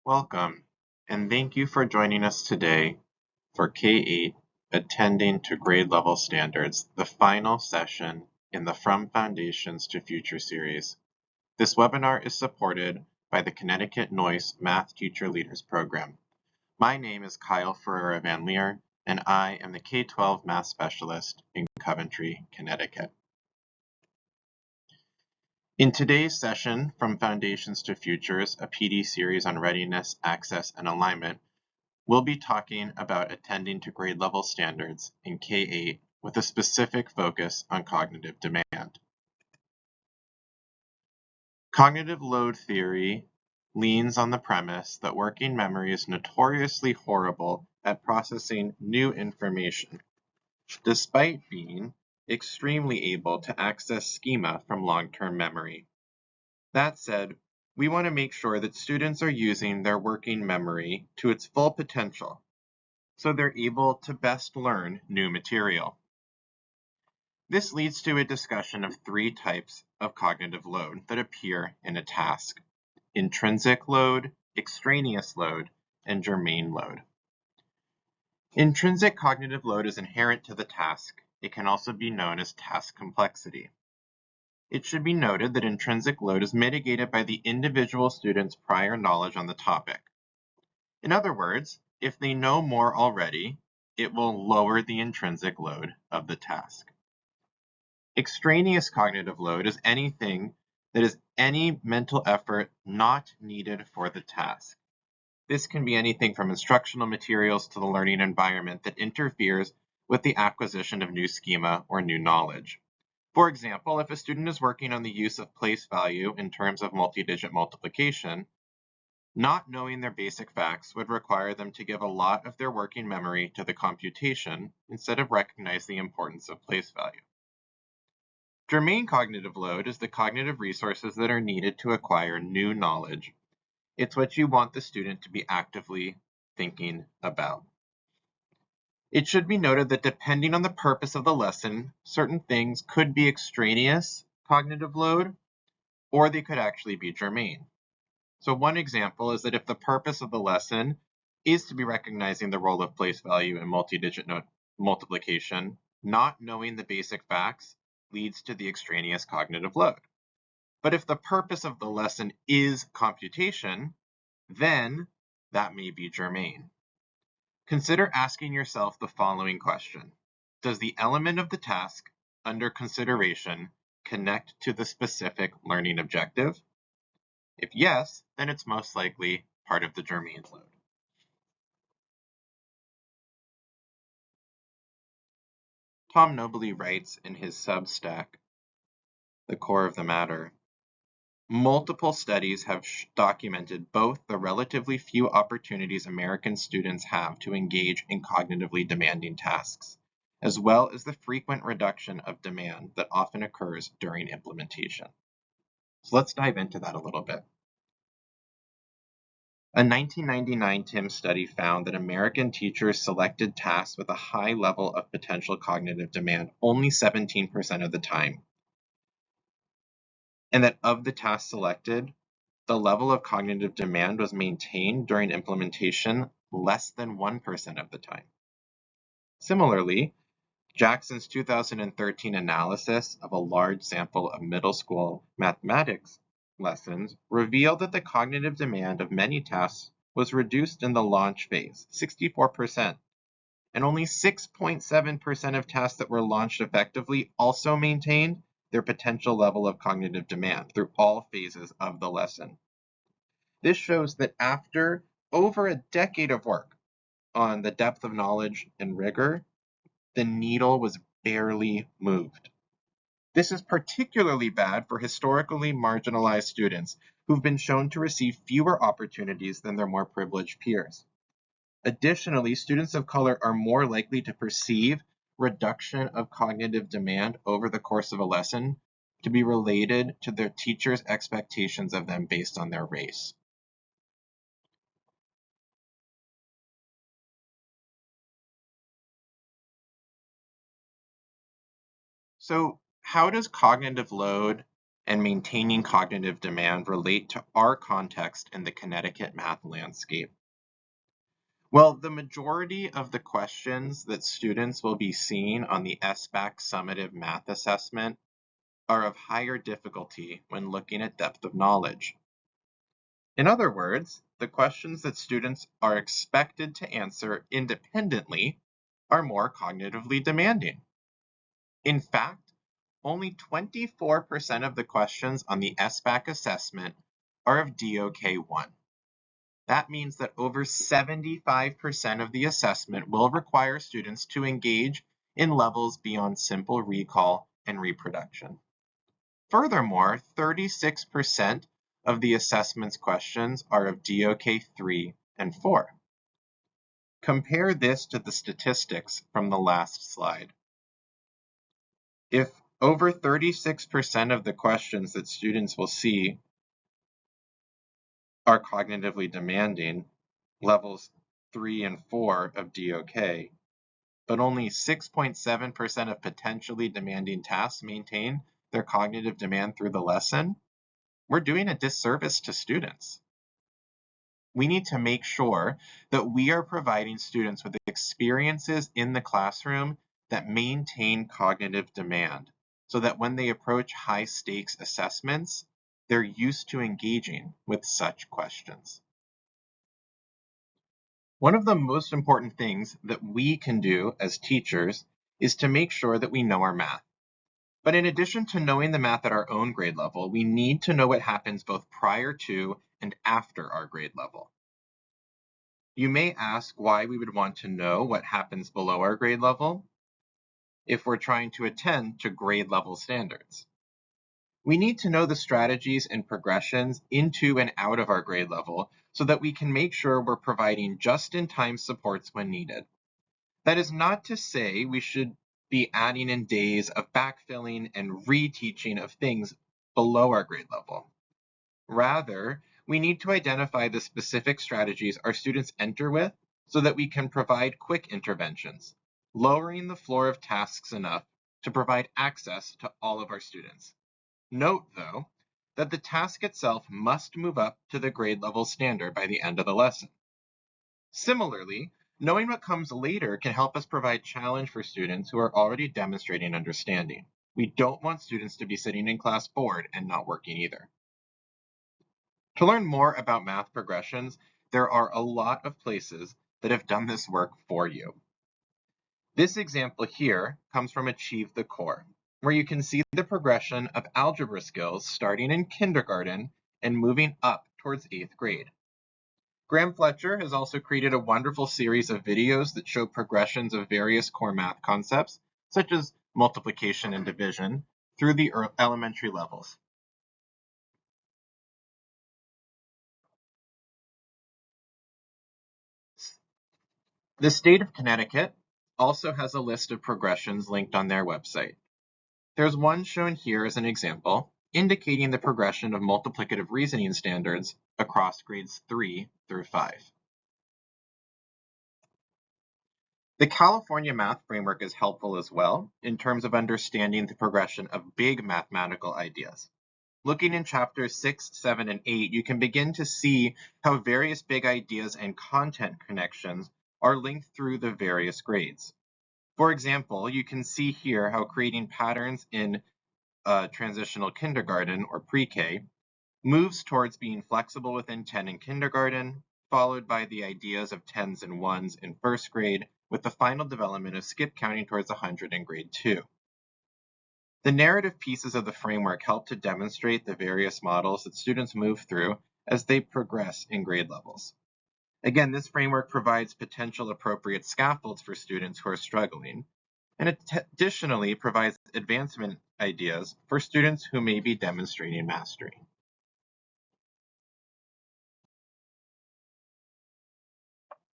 Welcome, and thank you for joining us today for K-8 Attending to Grade Level Standards, the final session in the From Foundations to Future series. This webinar is supported by the Connecticut Noyce Math Teacher Leaders Program. My name is Kyle Ferreira Van Leer, and I am the K-12 Math Specialist in Coventry, Connecticut. In today's session, From Foundations to Futures, a PD series on readiness, access, and alignment, we'll be talking about attending to grade level standards in K-8 with a specific focus on cognitive demand. Cognitive load theory leans on the premise that working memory is notoriously horrible at processing new information, despite being extremely able to access schema from long-term memory. That said, we want to make sure that students are using their working memory to its full potential, so they're able to best learn new material. This leads to a discussion of three types of cognitive load that appear in a task: intrinsic load, extraneous load, and germane load. Intrinsic cognitive load is inherent to the task. It can also be known as task complexity. It should be noted that intrinsic load is mitigated by the individual student's prior knowledge on the topic. In other words, if they know more already, it will lower the intrinsic load of the task. Extraneous cognitive load is anything that is any mental effort not needed for the task. This can be anything from instructional materials to the learning environment that interferes with the acquisition of new schema or new knowledge. For example, if a student is working on the use of place value in terms of multi-digit multiplication, not knowing their basic facts would require them to give a lot of their working memory to the computation instead of recognize the importance of place value. Germane cognitive load is the cognitive resources that are needed to acquire new knowledge. It's what you want the student to be actively thinking about. It should be noted that depending on the purpose of the lesson, certain things could be extraneous cognitive load, or they could actually be germane. So one example is that if the purpose of the lesson is to be recognizing the role of place value in multi-digit multiplication, not knowing the basic facts leads to the extraneous cognitive load. But if the purpose of the lesson is computation, then that may be germane. Consider asking yourself the following question: does the element of the task under consideration connect to the specific learning objective? If yes, then it's most likely part of the germane load. Tom Nobley writes in his Substack, The Core of the Matter, multiple studies have documented both the relatively few opportunities American students have to engage in cognitively demanding tasks, as well as the frequent reduction of demand that often occurs during implementation. So let's dive into that a little bit. A 1999 TIMSS study found that American teachers selected tasks with a high level of potential cognitive demand only 17% of the time, and that of the tasks selected, the level of cognitive demand was maintained during implementation less than 1% of the time. Similarly, Jackson's 2013 analysis of a large sample of middle school mathematics lessons revealed that the cognitive demand of many tasks was reduced in the launch phase, 64%, and only 6.7% of tasks that were launched effectively also maintained their potential level of cognitive demand through all phases of the lesson. This shows that after over a decade of work on the depth of knowledge and rigor, the needle was barely moved. This is particularly bad for historically marginalized students who've been shown to receive fewer opportunities than their more privileged peers. Additionally, students of color are more likely to perceive reduction of cognitive demand over the course of a lesson to be related to their teachers' expectations of them based on their race. So how does cognitive load and maintaining cognitive demand relate to our context in the Connecticut math landscape? Well, the majority of the questions that students will be seeing on the SBAC summative math assessment are of higher difficulty when looking at depth of knowledge. In other words, the questions that students are expected to answer independently are more cognitively demanding. In fact, only 24% of the questions on the SBAC assessment are of DOK1. That means that over 75% of the assessment will require students to engage in levels beyond simple recall and reproduction. Furthermore, 36% of the assessment's questions are of DOK3 and 4. Compare this to the statistics from the last slide. If over 36% of the questions that students will see are cognitively demanding, levels 3 and 4 of DOK, but only 6.7% of potentially demanding tasks maintain their cognitive demand through the lesson, we're doing a disservice to students. We need to make sure that we are providing students with experiences in the classroom that maintain cognitive demand, so that when they approach high-stakes assessments, they're used to engaging with such questions. One of the most important things that we can do as teachers is to make sure that we know our math. But in addition to knowing the math at our own grade level, we need to know what happens both prior to and after our grade level. You may ask why we would want to know what happens below our grade level if we're trying to attend to grade level standards. We need to know the strategies and progressions into and out of our grade level so that we can make sure we're providing just-in-time supports when needed. That is not to say we should be adding in days of backfilling and reteaching of things below our grade level. Rather, we need to identify the specific strategies our students enter with so that we can provide quick interventions, lowering the floor of tasks enough to provide access to all of our students. Note, though, that the task itself must move up to the grade level standard by the end of the lesson. Similarly, knowing what comes later can help us provide challenge for students who are already demonstrating understanding. We don't want students to be sitting in class bored and not working either. To learn more about math progressions, there are a lot of places that have done this work for you. This example here comes from Achieve the Core, where you can see the progression of algebra skills starting in kindergarten and moving up towards 8th grade. Graham Fletcher has also created a wonderful series of videos that show progressions of various core math concepts, such as multiplication and division, through the elementary levels. The state of Connecticut also has a list of progressions linked on their website. There's one shown here as an example, indicating the progression of multiplicative reasoning standards across grades 3 through 5. The California Math Framework is helpful as well in terms of understanding the progression of big mathematical ideas. Looking in chapters 6, 7, and 8, you can begin to see how various big ideas and content connections are linked through the various grades. For example, you can see here how creating patterns in transitional kindergarten or pre-K moves towards being flexible within 10 in kindergarten, followed by the ideas of tens and ones in first grade, with the final development of skip counting towards 100 in grade 2. The narrative pieces of the framework help to demonstrate the various models that students move through as they progress in grade levels. Again, this framework provides potential appropriate scaffolds for students who are struggling, and it additionally provides advancement ideas for students who may be demonstrating mastery.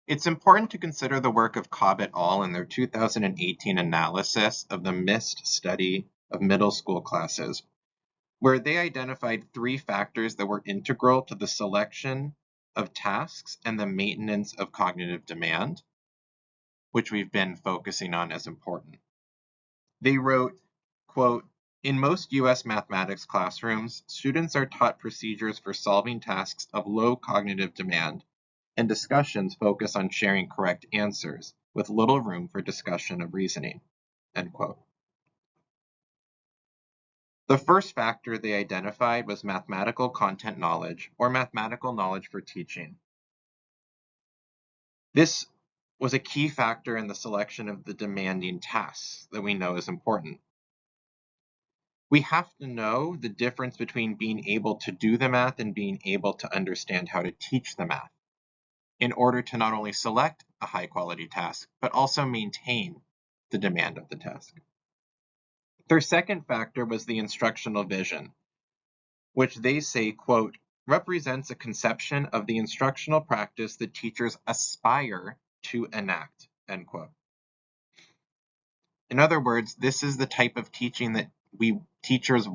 It's important to consider the work of Cobb et al. In their 2018 analysis of the MIST study of middle school classes, where they identified 3 factors that were integral to the selection of tasks and the maintenance of cognitive demand, which we've been focusing on as important. They wrote, quote, In most U.S. mathematics classrooms, students are taught procedures for solving tasks of low cognitive demand, and discussions focus on sharing correct answers, with little room for discussion of reasoning." End quote. The first factor they identified was mathematical content knowledge, or mathematical knowledge for teaching. This was a key factor in the selection of the demanding tasks that we know is important. We have to know the difference between being able to do the math and being able to understand how to teach the math in order to not only select a high quality task, but also maintain the demand of the task. Their second factor was the instructional vision, which they say, quote, represents a conception of the instructional practice that teachers aspire to enact, end quote. In other words, this is the type of teaching that teachers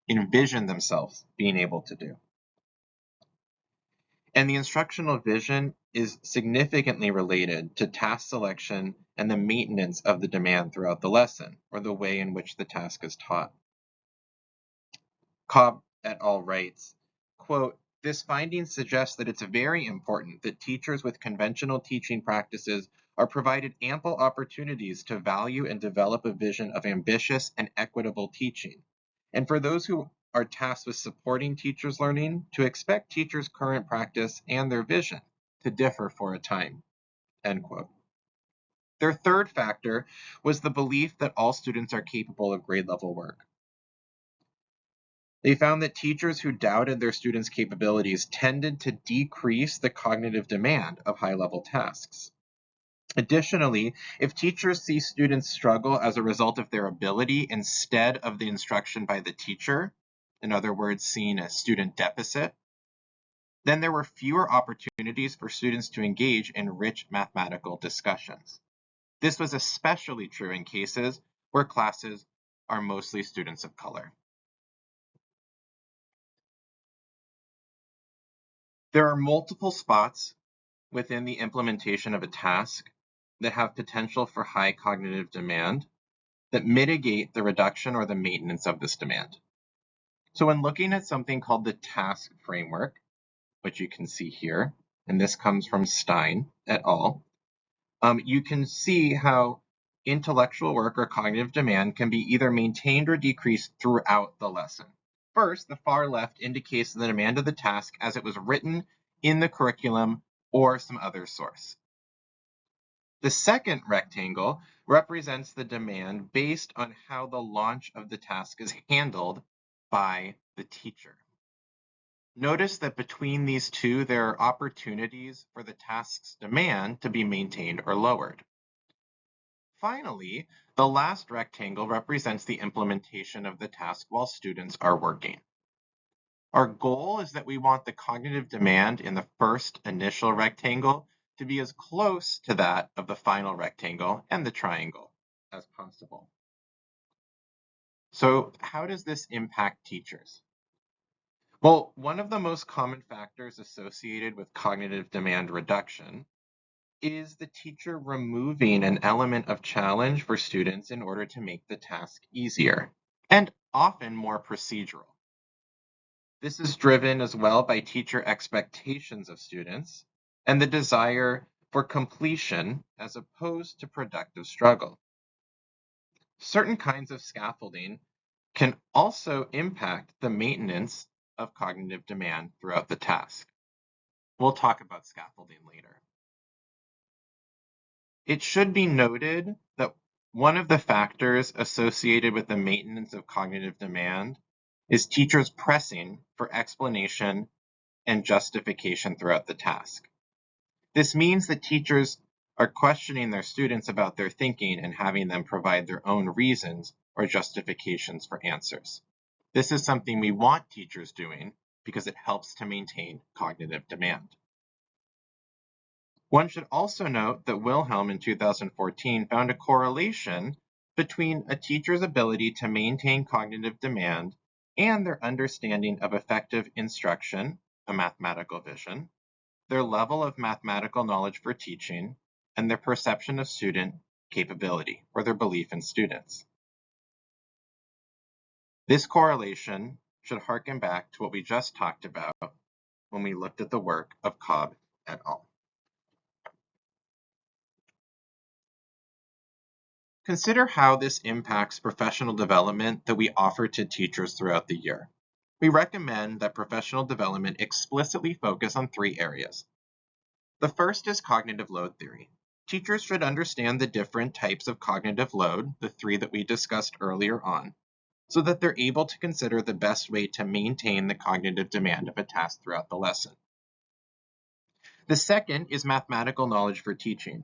envision themselves being able to do. And the instructional vision is significantly related to task selection and the maintenance of the demand throughout the lesson, or the way in which the task is taught. Cobb et al. Writes, quote, this finding suggests that it's very important that teachers with conventional teaching practices are provided ample opportunities to value and develop a vision of ambitious and equitable teaching. And for those who are tasked with supporting teachers' learning, to expect teachers' current practice and their vision to differ for a time, end quote. Their third factor was the belief that all students are capable of grade level work. They found that teachers who doubted their students' capabilities tended to decrease the cognitive demand of high-level tasks. Additionally, if teachers see students struggle as a result of their ability instead of the instruction by the teacher, in other words, seeing a student deficit, then there were fewer opportunities for students to engage in rich mathematical discussions. This was especially true in cases where classes are mostly students of color. There are multiple spots within the implementation of a task that have potential for high cognitive demand that mitigate the reduction or the maintenance of this demand. So when looking at something called the task framework, which you can see here, and this comes from Stein et al., you can see how intellectual work or cognitive demand can be either maintained or decreased throughout the lesson. First, the far left indicates the demand of the task as it was written in the curriculum or some other source. The second rectangle represents the demand based on how the launch of the task is handled by the teacher. Notice that between these two, there are opportunities for the task's demand to be maintained or lowered. Finally, the last rectangle represents the implementation of the task while students are working. Our goal is that we want the cognitive demand in the first initial rectangle to be as close to that of the final rectangle and the triangle as possible. So how does this impact teachers? Well, one of the most common factors associated with cognitive demand reduction is the teacher removing an element of challenge for students in order to make the task easier, and often more procedural. This is driven as well by teacher expectations of students and the desire for completion as opposed to productive struggle. Certain kinds of scaffolding can also impact the maintenance of cognitive demand throughout the task. We'll talk about scaffolding later. It should be noted that one of the factors associated with the maintenance of cognitive demand is teachers pressing for explanation and justification throughout the task. This means that teachers are questioning their students about their thinking and having them provide their own reasons or justifications for answers. This is something we want teachers doing because it helps to maintain cognitive demand. One should also note that Wilhelm in 2014 found a correlation between a teacher's ability to maintain cognitive demand and their understanding of effective instruction, a mathematical vision, their level of mathematical knowledge for teaching, and their perception of student capability, or their belief in students. This correlation should harken back to what we just talked about when we looked at the work of Cobb et al. Consider how this impacts professional development that we offer to teachers throughout the year. We recommend that professional development explicitly focus on 3 areas. The first is cognitive load theory. Teachers should understand the different types of cognitive load, the 3 that we discussed earlier on, so that they're able to consider the best way to maintain the cognitive demand of a task throughout the lesson. The second is mathematical knowledge for teaching.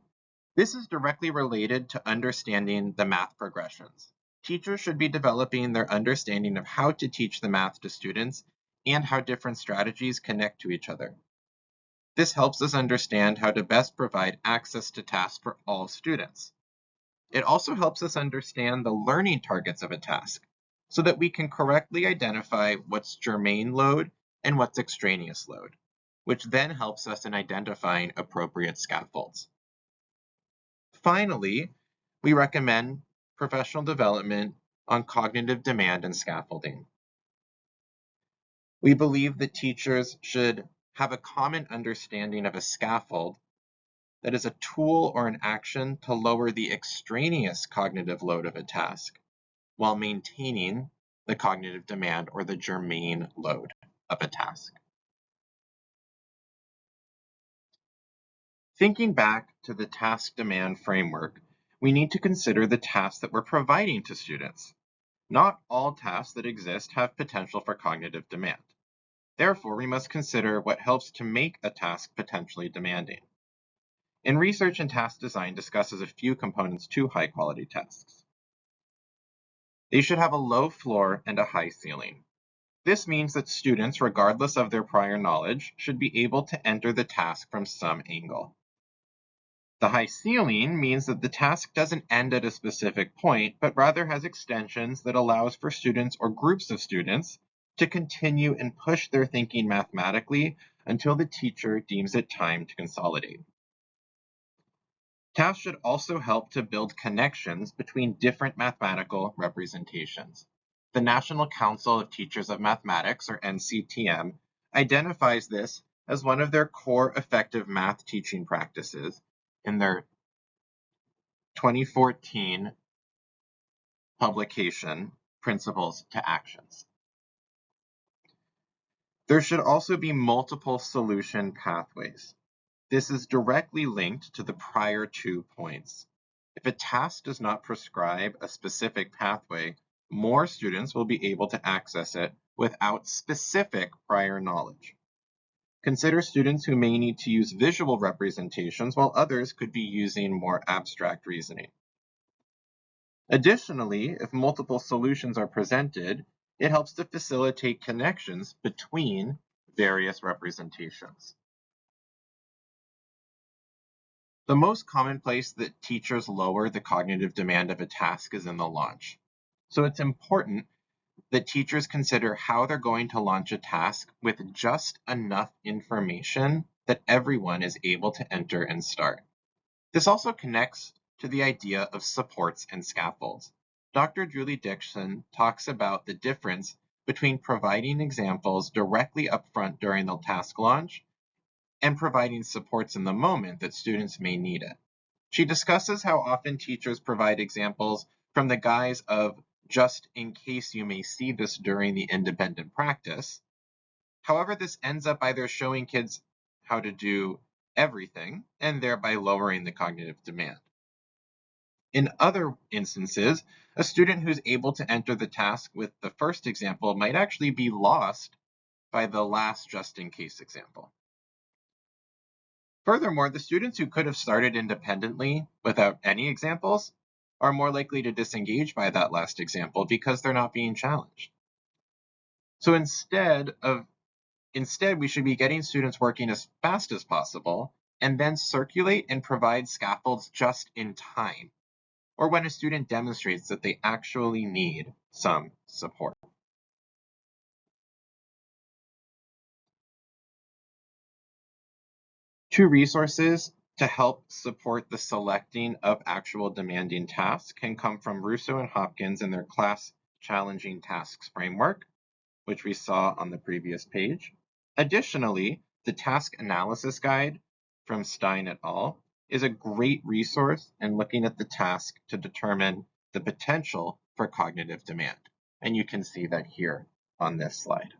This is directly related to understanding the math progressions. Teachers should be developing their understanding of how to teach the math to students and how different strategies connect to each other. This helps us understand how to best provide access to tasks for all students. It also helps us understand the learning targets of a task so that we can correctly identify what's germane load and what's extraneous load, which then helps us in identifying appropriate scaffolds. Finally, we recommend professional development on cognitive demand and scaffolding. We believe that teachers should have a common understanding of a scaffold that is a tool or an action to lower the extraneous cognitive load of a task while maintaining the cognitive demand or the germane load of a task. Thinking back to the task demand framework, we need to consider the tasks that we're providing to students. Not all tasks that exist have potential for cognitive demand. Therefore, we must consider what helps to make a task potentially demanding. In research and task design discusses a few components to high-quality tasks. They should have a low floor and a high ceiling. This means that students, regardless of their prior knowledge, should be able to enter the task from some angle. The high ceiling means that the task doesn't end at a specific point, but rather has extensions that allows for students or groups of students to continue and push their thinking mathematically until the teacher deems it time to consolidate. Tasks should also help to build connections between different mathematical representations. The National Council of Teachers of Mathematics, or NCTM, identifies this as one of their core effective math teaching practices in their 2014 publication, Principles to Actions. There should also be multiple solution pathways. This is directly linked to the prior 2 points. If a task does not prescribe a specific pathway, more students will be able to access it without specific prior knowledge. Consider students who may need to use visual representations while others could be using more abstract reasoning. Additionally, if multiple solutions are presented, it helps to facilitate connections between various representations. The most common place that teachers lower the cognitive demand of a task is in the launch. So it's important that teachers consider how they're going to launch a task with just enough information that everyone is able to enter and start. This also connects to the idea of supports and scaffolds. Dr. Julie Dixon talks about the difference between providing examples directly upfront during the task launch and providing supports in the moment that students may need it. She discusses how often teachers provide examples from the guise of just in case you may see this during the independent practice. However, this ends up either showing kids how to do everything and thereby lowering the cognitive demand. In other instances, a student who's able to enter the task with the first example might actually be lost by the last just-in-case example. Furthermore, the students who could have started independently without any examples are more likely to disengage by that last example because they're not being challenged. So instead, we should be getting students working as fast as possible and then circulate and provide scaffolds just in time, or when a student demonstrates that they actually need some support. Two resources to help support the selecting of actual demanding tasks can come from Russo and Hopkins in their class challenging tasks framework, which we saw on the previous page. Additionally, the Task Analysis Guide from Stein et al. Is a great resource in looking at the task to determine the potential for cognitive demand. And you can see that here on this slide.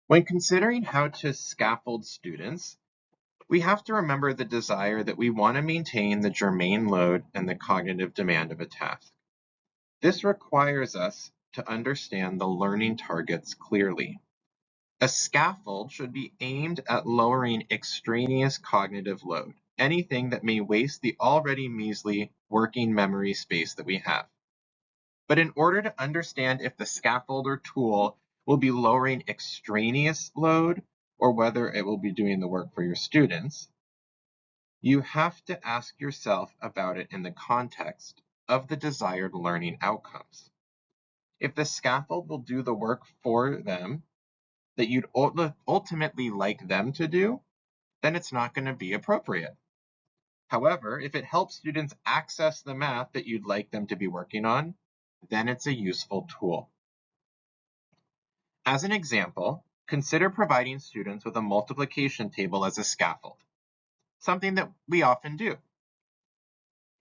When considering how to scaffold students, we have to remember the desire that we want to maintain the germane load and the cognitive demand of a task. This requires us to understand the learning targets clearly. A scaffold should be aimed at lowering extraneous cognitive load, anything that may waste the already measly working memory space that we have. But in order to understand if the scaffolder tool will be lowering extraneous load or whether it will be doing the work for your students, you have to ask yourself about it in the context of the desired learning outcomes. If the scaffold will do the work for them that you'd ultimately like them to do, then it's not going to be appropriate. However, if it helps students access the math that you'd like them to be working on, then it's a useful tool. As an example, consider providing students with a multiplication table as a scaffold, something that we often do.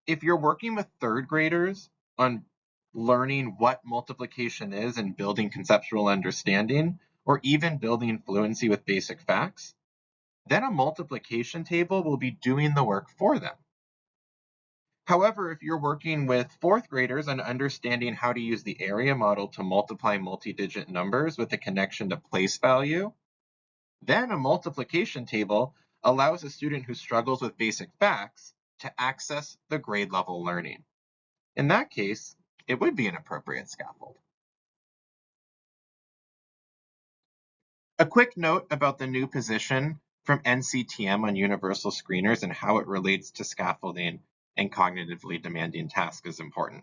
If you're working with third graders on learning what multiplication is and building conceptual understanding, or even building fluency with basic facts, then a multiplication table will be doing the work for them. However, if you're working with fourth graders on understanding how to use the area model to multiply multi-digit numbers with a connection to place value, then a multiplication table allows a student who struggles with basic facts to access the grade level learning. In that case, it would be an appropriate scaffold. A quick note about the new position from NCTM on universal screeners and how it relates to scaffolding and cognitively demanding tasks is important.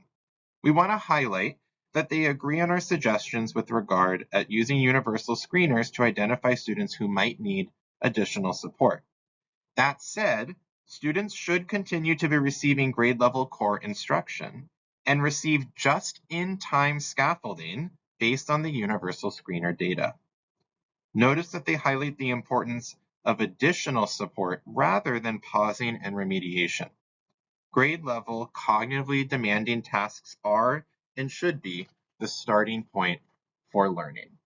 We want to highlight that they agree on our suggestions with regard at using universal screeners to identify students who might need additional support. That said, students should continue to be receiving grade level core instruction and receive just-in-time scaffolding based on the universal screener data. Notice that they highlight the importance of additional support rather than pausing and remediation. Grade level, cognitively demanding tasks are and should be the starting point for learning.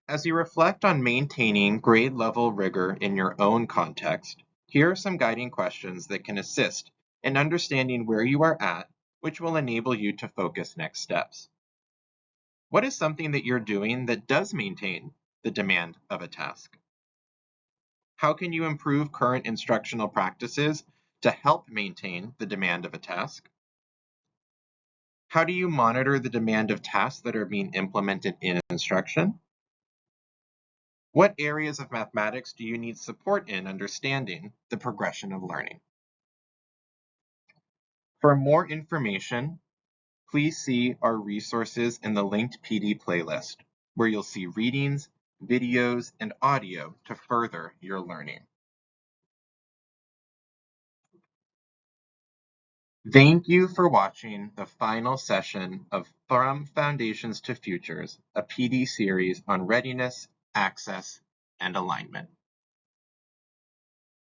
As you reflect on maintaining grade level rigor in your own context, here are some guiding questions that can assist in understanding where you are at, which will enable you to focus next steps. What is something that you're doing that does maintain the demand of a task? How can you improve current instructional practices to help maintain the demand of a task? How do you monitor the demand of tasks that are being implemented in instruction? What areas of mathematics do you need support in understanding the progression of learning? For more information, please see our resources in the linked PD playlist, where you'll see readings, videos, and audio to further your learning. Thank you for watching the final session of From Foundations to Futures, a PD series on readiness, access, and alignment.